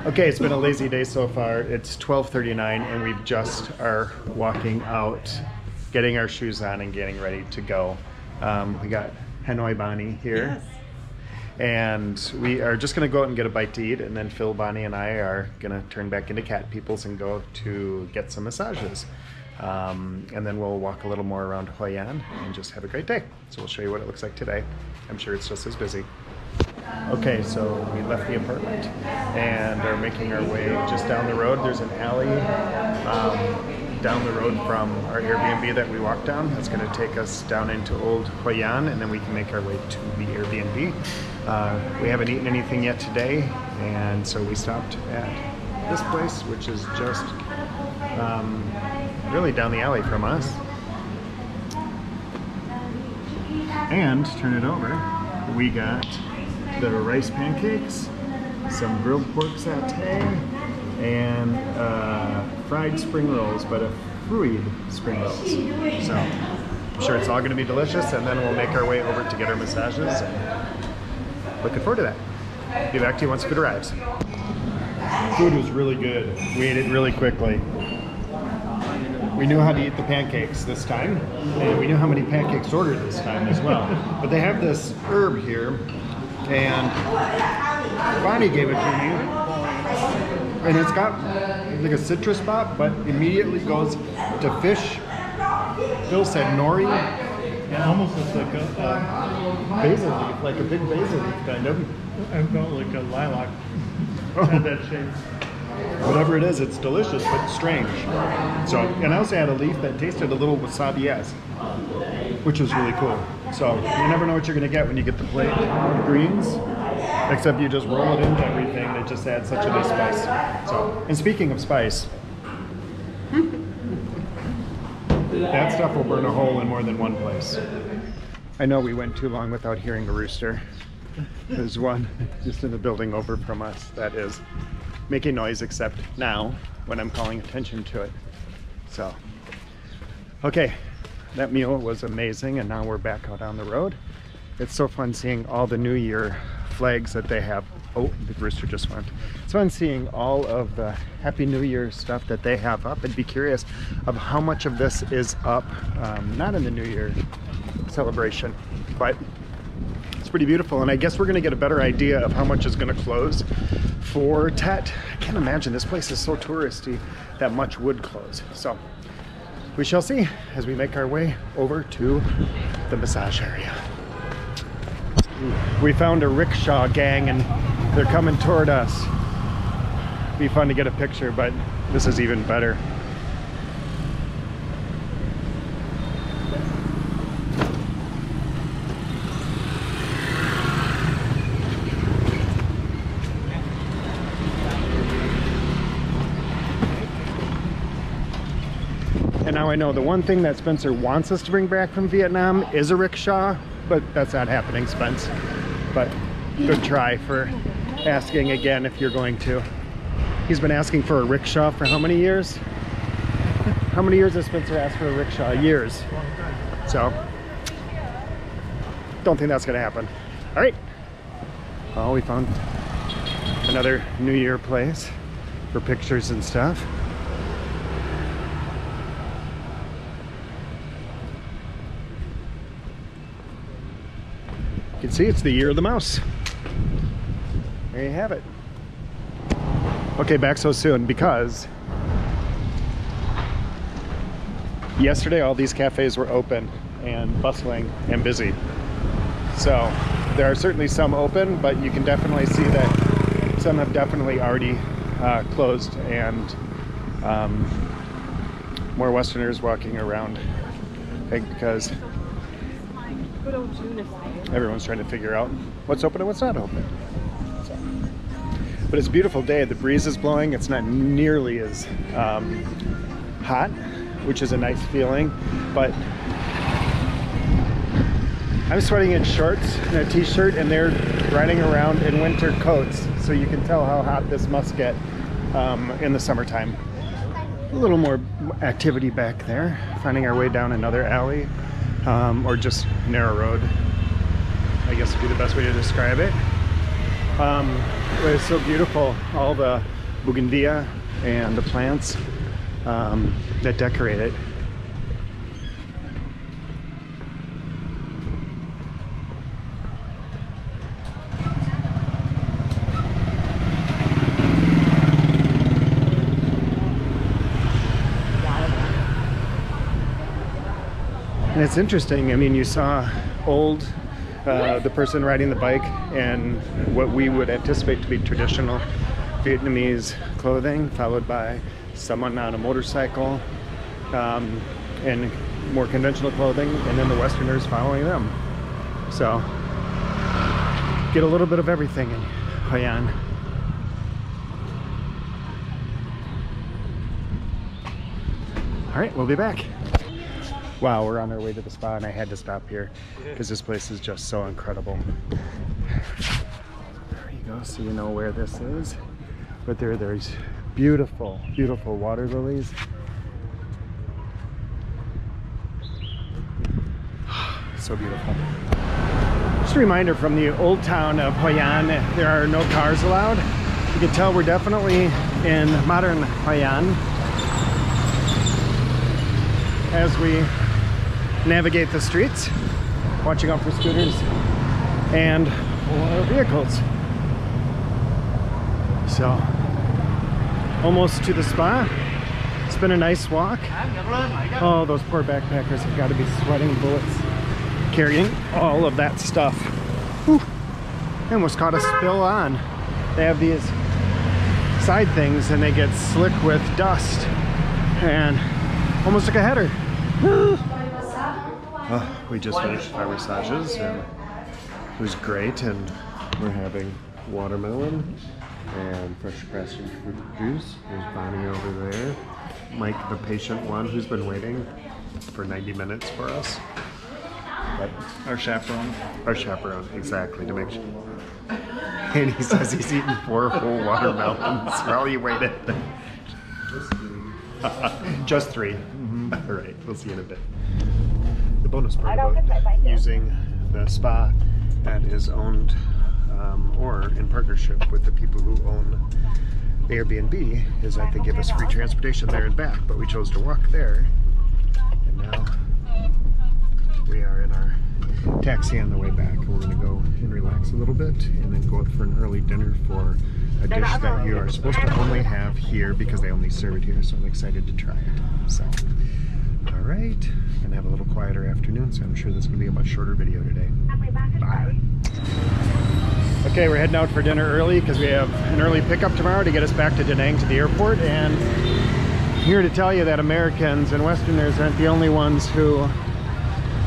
Okay, it's been a lazy day so far. It's 12:39 and we just are walking out, getting our shoes on and getting ready to go. We got Hanoi Bonnie here. Yes. And we are just gonna go out and get a bite to eat, and then Phil, Bonnie, and I are gonna turn back into cat peoples and go to get some massages. And then we'll walk a little more around Hoi An and just have a great day. So we'll show you what it looks like today. I'm sure it's just as busy. Okay, so we left the apartment and are making our way just down the road. There's an alley down the road from our Airbnb that we walked down. That's going to take us down into Old Hoi An, and then we can make our way to the Airbnb. We haven't eaten anything yet today, and so we stopped at this place, which is just really down the alley from us. And turn it over, we got the rice pancakes, some grilled pork satay, and fried spring rolls, but a fruit spring rolls. So I'm sure it's all going to be delicious, and then we'll make our way over to get our massages. And looking forward to that. Be back to you once food arrives. Food was really good. We ate it really quickly. We knew how to eat the pancakes this time, and we knew how many pancakes to order this time as well. But they have this herb here, and Bonnie gave it to me, and it's got like a citrus pop, but immediately goes to fish. Phil said nori. Yeah, almost looks like a basil leaf, like a big basil leaf kind of. I felt like a lilac. Had that shape. Whatever it is, it's delicious, but strange. So, and I also had a leaf that tasted a little wasabi-esque, which was really cool. So, you never know what you're going to get when you get the plate of greens, except you just roll it into everything, and it just adds such a nice spice. So, and speaking of spice, that stuff will burn a hole in more than one place. I know we went too long without hearing a rooster. There's one just in the building over from us that is making noise, except now when I'm calling attention to it. So, okay, that meal was amazing, and now we're back out on the road. It's so fun seeing all the New Year flags that they have. Oh, the rooster just went. It's fun seeing all of the Happy New Year stuff that they have up. I'd be curious of how much of this is up, not in the New Year celebration, but it's pretty beautiful. And I guess we're gonna get a better idea of how much is gonna close for Tet. I can't imagine, this place is so touristy that much would close. So we shall see as we make our way over to the massage area. We found a rickshaw gang and they're coming toward us. Be fun to get a picture, but this is even better. And now I know the one thing that Spencer wants us to bring back from Vietnam is a rickshaw, but that's not happening, Spence. But good try for asking again if you're going to. He's been asking for a rickshaw for how many years? How many years has Spencer asked for a rickshaw? Years. So, don't think that's gonna happen. All right. Well, we found another New Year place for pictures and stuff. You can see it's the year of the mouse. There you have it. Okay, back so soon because yesterday all these cafes were open and bustling and busy. So there are certainly some open, but you can definitely see that some have definitely already closed, and more Westerners walking around, I think, because everyone's trying to figure out what's open and what's not open. So, but it's a beautiful day. The breeze is blowing. It's not nearly as hot, which is a nice feeling, but I'm sweating in shorts and a t-shirt, and they're riding around in winter coats, so you can tell how hot this must get in the summertime. A little more activity back there, finding our way down another alley, or just narrow road, I guess would be the best way to describe it. But it's so beautiful, all the bougainvillea and the plants that decorate it. And it's interesting, I mean, you saw the person riding the bike and what we would anticipate to be traditional Vietnamese clothing, followed by someone on a motorcycle and more conventional clothing, and then the Westerners following them. So, get a little bit of everything in Hoi An. All right, we'll be back. Wow, we're on our way to the spa and I had to stop here because this place is just so incredible. There you go, so you know where this is. But there's beautiful, beautiful water lilies. So beautiful. Just a reminder from the old town of Hoi An, there are no cars allowed. You can tell we're definitely in modern Hoi An as we navigate the streets, watching out for scooters and vehicles. So, almost to the spa. It's been a nice walk. Oh, those poor backpackers have got to be sweating bullets carrying all of that stuff. Whew. I almost caught a spill on. They have these side things and they get slick with dust and almost took a header. We just finished our massages and it was great, and we're having watermelon and fresh pressed fruit juice. There's Bonnie over there, Mike the patient one who's been waiting for 90 minutes for us. But Our chaperone. our chaperone, exactly, to make sure. And he says he's eaten 4 full watermelons while he waited. Just 3. All right, we'll see you in a bit. The bonus part about using the spa that is owned or in partnership with the people who own the Airbnb is that they give us free transportation there and back, but we chose to walk there, and now we are in our taxi on the way back, and we're going to go and relax a little bit and then go out for an early dinner for a dish that you are supposed to only have here because they only serve it here, so I'm excited to try it. So, all right, gonna have a little quieter afternoon, so I'm sure this is gonna be a much shorter video today. Bye. Okay, we're heading out for dinner early because we have an early pickup tomorrow to get us back to Da Nang to the airport, and I'm here to tell you that Americans and Westerners aren't the only ones who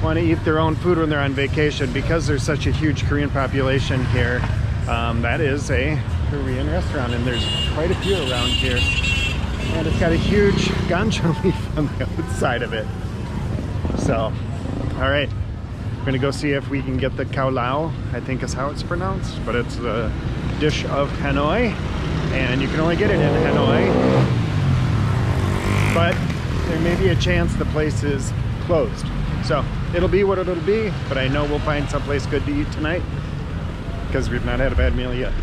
want to eat their own food when they're on vacation. Because there's such a huge Korean population here, that is a Korean restaurant, and there's quite a few around here. And it's got a huge ganja leaf on the outside of it. So, all right, we're gonna go see if we can get the khao lao, I think is how it's pronounced, but it's the dish of Hanoi, and you can only get it in Hanoi. But there may be a chance the place is closed. So it'll be what it'll be, but I know we'll find someplace good to eat tonight because we've not had a bad meal yet.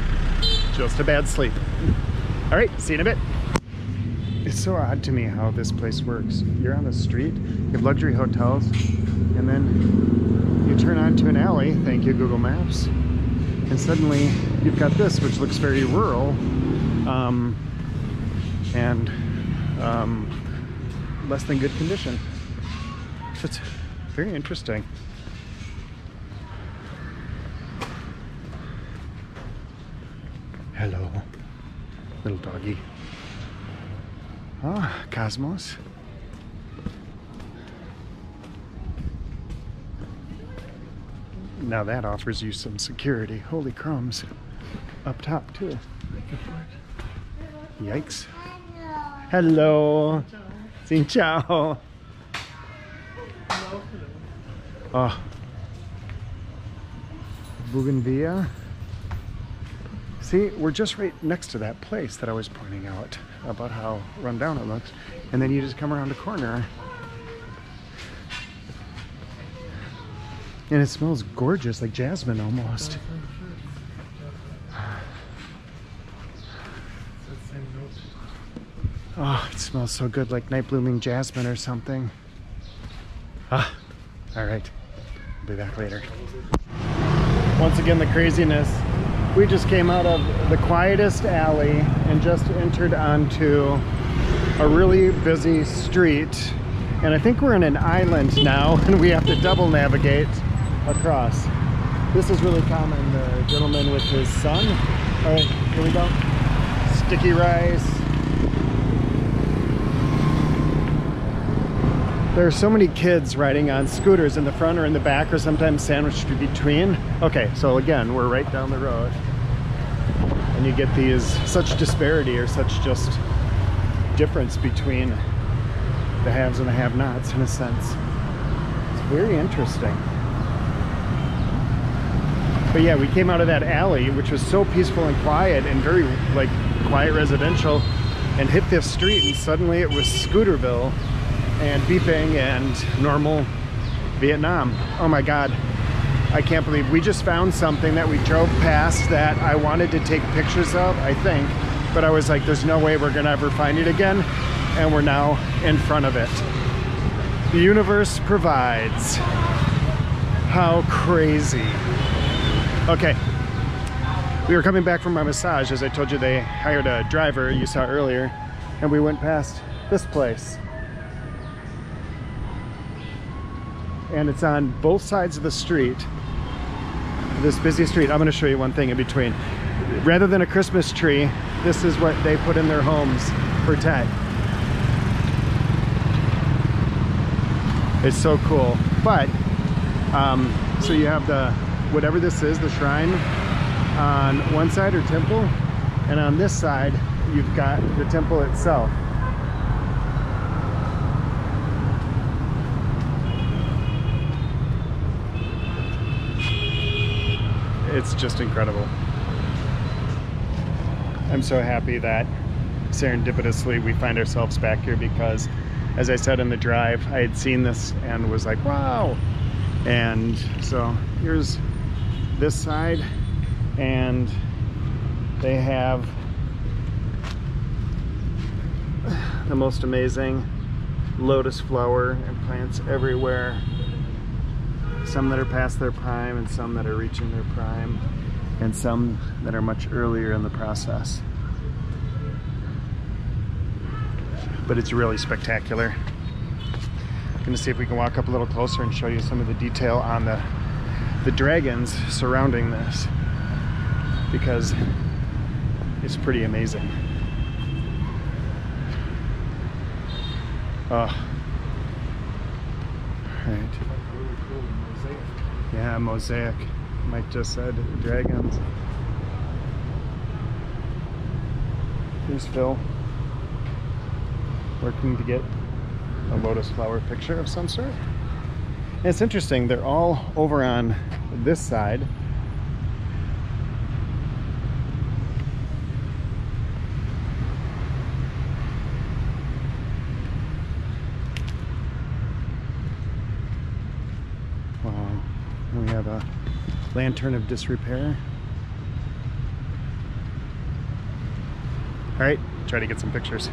Just a bad sleep. All right, see you in a bit. It's so odd to me how this place works. You're on the street, you have luxury hotels, and then you turn onto an alley, thank you Google Maps, and suddenly you've got this, which looks very rural, and less than good condition. So it's very interesting. Hello, little doggy. Ah, Cosmos. Now that offers you some security. Holy crumbs. Up top too. Yikes. Hello. Xin chào. Oh. Bougainvillea. See, we're just right next to that place that I was pointing out about how run down it looks. And then you just come around the corner. And it smells gorgeous, like jasmine almost. Oh, it smells so good, like night blooming jasmine or something. Ah, all right. I'll be back later. Once again, the craziness. We just came out of the quietest alley and just entered onto a really busy street. And I think we're in an island now and we have to double navigate across. This is really common. The gentleman with his son. All right, here we go. Sticky rice. There are so many kids riding on scooters in the front or in the back or sometimes sandwiched between. Okay, so again, we're right down the road. And you get these, such disparity or such just difference between the haves and the have-nots in a sense. It's very interesting. But yeah, we came out of that alley, which was so peaceful and quiet and very like quiet residential, and hit this street and suddenly it was Scooterville and beeping and normal Vietnam. Oh my God, I can't believe we just found something that we drove past that I wanted to take pictures of, I think, but I was like, there's no way we're gonna ever find it again, and we're now in front of it. The universe provides. How crazy. Okay, we were coming back from our massage. As I told you, they hired a driver you saw earlier, and we went past this place. And it's on both sides of the street, this busy street. I'm going to show you one thing in between. Rather than a Christmas tree, this is what they put in their homes for Ted. It's so cool. But so you have the whatever this is, the shrine on one side, or temple, and on this side you've got the temple itself. It's just incredible. I'm so happy that serendipitously we find ourselves back here, because as I said in the drive, I had seen this and was like, wow. And so here's this side, and they have the most amazing lotus flower and plants everywhere. Some that are past their prime and some that are reaching their prime, and some that are much earlier in the process. But it's really spectacular. I'm gonna see if we can walk up a little closer and show you some of the detail on the dragons surrounding this, because it's pretty amazing. Oh. Right. Yeah, mosaic. Mike just said dragons. Here's Phil working to get a lotus flower picture of some sort. And it's interesting, they're all over on this side. We have a lantern of disrepair. All right, try to get some pictures.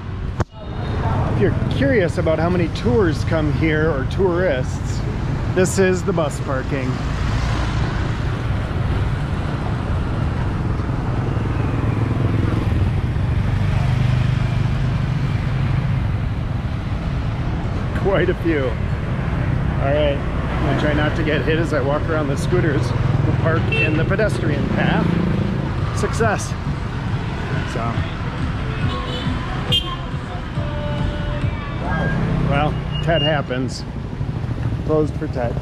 If you're curious about how many tours come here, or tourists, this is the bus parking. Quite a few. All right. I'm gonna try not to get hit as I walk around the scooters. We'll park in the pedestrian path. Success. So, well, Ted happens. Closed for Ted.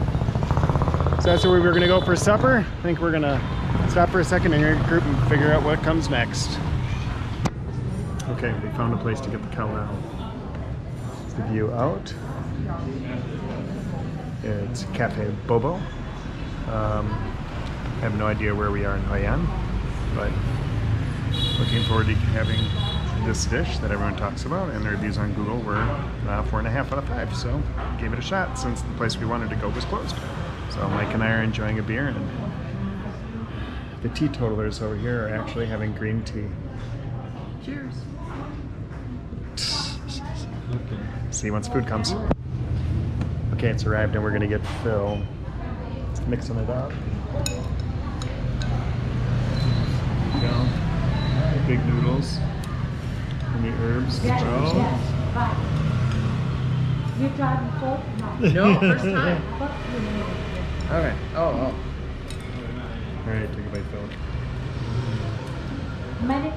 So that's where we were gonna go for supper. I think we're gonna stop for a second in your group and figure out what comes next. Okay, we found a place to get the cow now. It's the view out. It's Cafe Bobo. I have no idea where we are in Hoi An, but looking forward to having this dish that everyone talks about, and the reviews on Google were 4.5 out of 5, so gave it a shot since the place we wanted to go was closed. So Mike and I are enjoying a beer, and the teetotalers over here are actually having green tea. Cheers. See once food comes. Okay, it's arrived and we're gonna get Phil mixing it up. There you go. Big noodles and the herbs. Yes, Oh. yes, right. You tried before? No, first time. But you know. Okay. Oh. All right, take a bite, Phil. Many?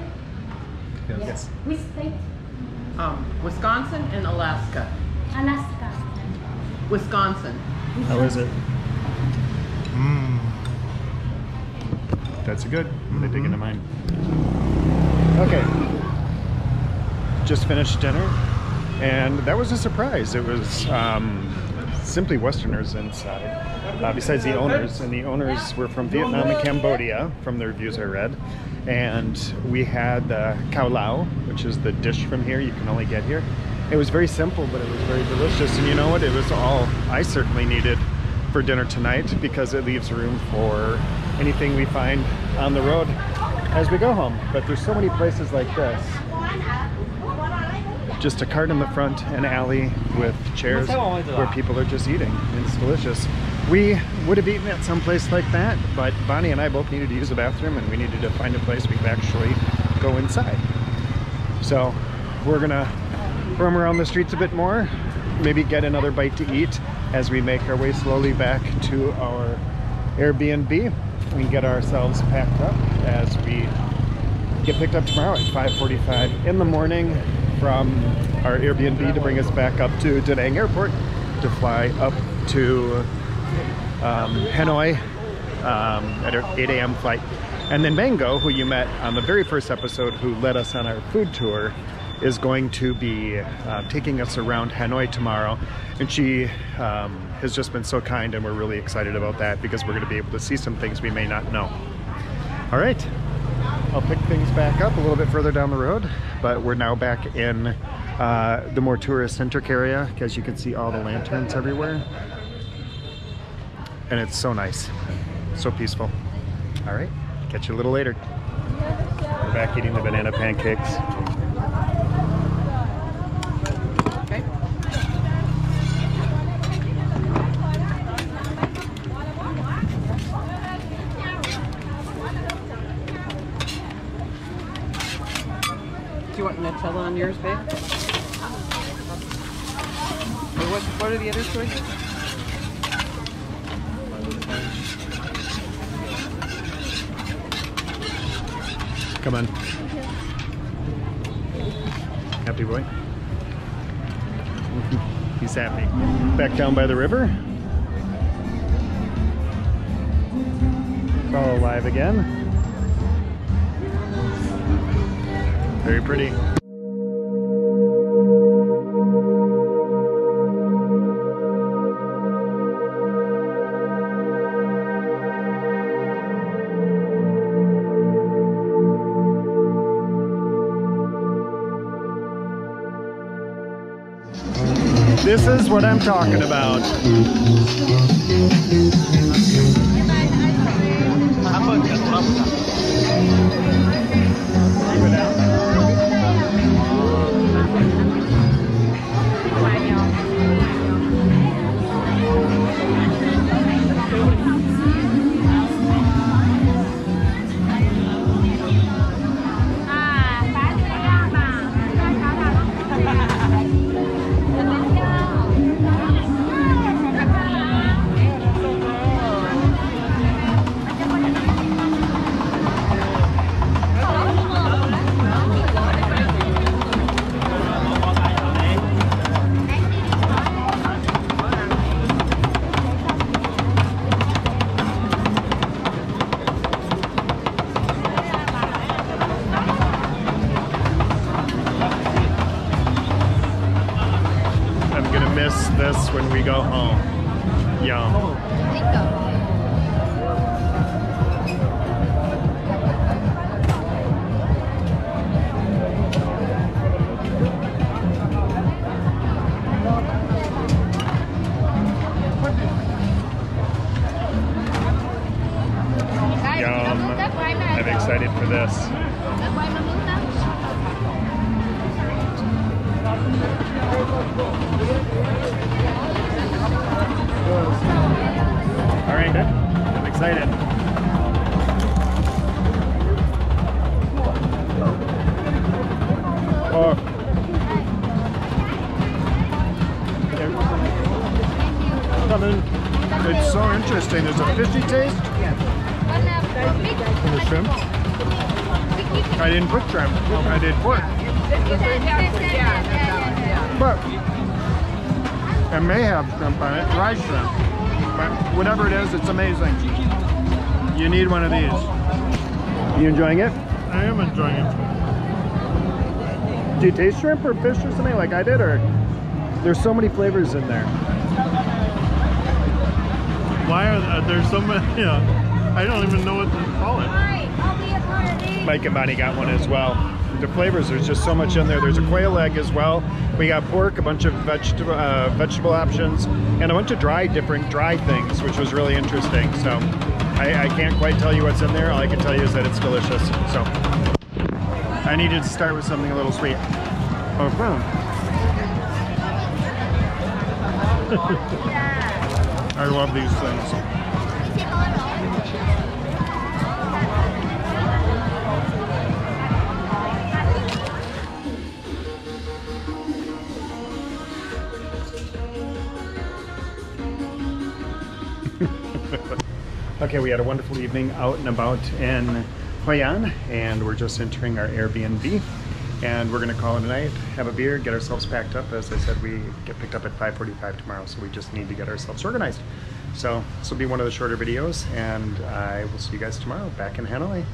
Yes. Which state? Wisconsin and Alaska. Alaska. Wisconsin. How is it? That's good. I'm gonna dig into mine. Okay. Just finished dinner, and that was a surprise. It was simply Westerners inside, besides the owners, and the owners were from Vietnam and Cambodia, from the reviews I read. And we had khao lao, which is the dish from here you can only get here. It was very simple, but it was very delicious. And you know what? It was all I certainly needed for dinner tonight, because it leaves room for anything we find on the road as we go home. But there's so many places like this. Just a cart in the front, an alley with chairs where people are just eating, and it's delicious. We would have eaten at some place like that, but Bonnie and I both needed to use the bathroom, and we needed to find a place we could actually go inside. So we're gonna roam around the streets a bit more, maybe get another bite to eat as we make our way slowly back to our Airbnb and get ourselves packed up as we get picked up tomorrow at 5:45 in the morning from our Airbnb to bring us back up to Da Nang Airport to fly up to Hanoi at our 8 a.m. flight. And then Mango, who you met on the very first episode, who led us on our food tour, is going to be taking us around Hanoi tomorrow. And she has just been so kind, and we're really excited about that because we're going to be able to see some things we may not know. All right, I'll pick things back up a little bit further down the road, but we're now back in the more tourist-centric area, because you can see all the lanterns everywhere. And it's so nice, so peaceful. All right, catch you a little later. We're back eating the banana pancakes. Okay. Do you want Nutella on yours, babe? Or what are the other choices? Come on. Happy boy? He's happy. Back down by the river. It's all alive again. Very pretty. This is what I'm talking about. Miss this when we go home. Yum. Yum. I'm excited for this. All right, good. I'm excited. Oh. It's so interesting. There's a fishy taste in the shrimp. I didn't put shrimp. I did pork. But it may have shrimp on it, dry shrimp. But whatever it is, it's amazing. You need one of these. You enjoying it? I am enjoying it. Do you taste shrimp or fish or something like I did, or there's so many flavors in there? Why are there so many? I don't even know what to call it. Mike and Bonnie got one as well. The flavors, there's just so much in there. There's a quail egg as well. We got pork, a bunch of vegetable options, and a bunch of different dry things, which was really interesting. So I can't quite tell you what's in there. All I can tell you is that it's delicious. So I needed to start with something a little sweet. Okay. I love these things. Okay, we had a wonderful evening out and about in Hoi An, and we're just entering our Airbnb, and we're gonna call it a night, have a beer, get ourselves packed up. As I said, we get picked up at 5:45 tomorrow, so we just need to get ourselves organized. So this will be one of the shorter videos, and I will see you guys tomorrow back in Hanoi.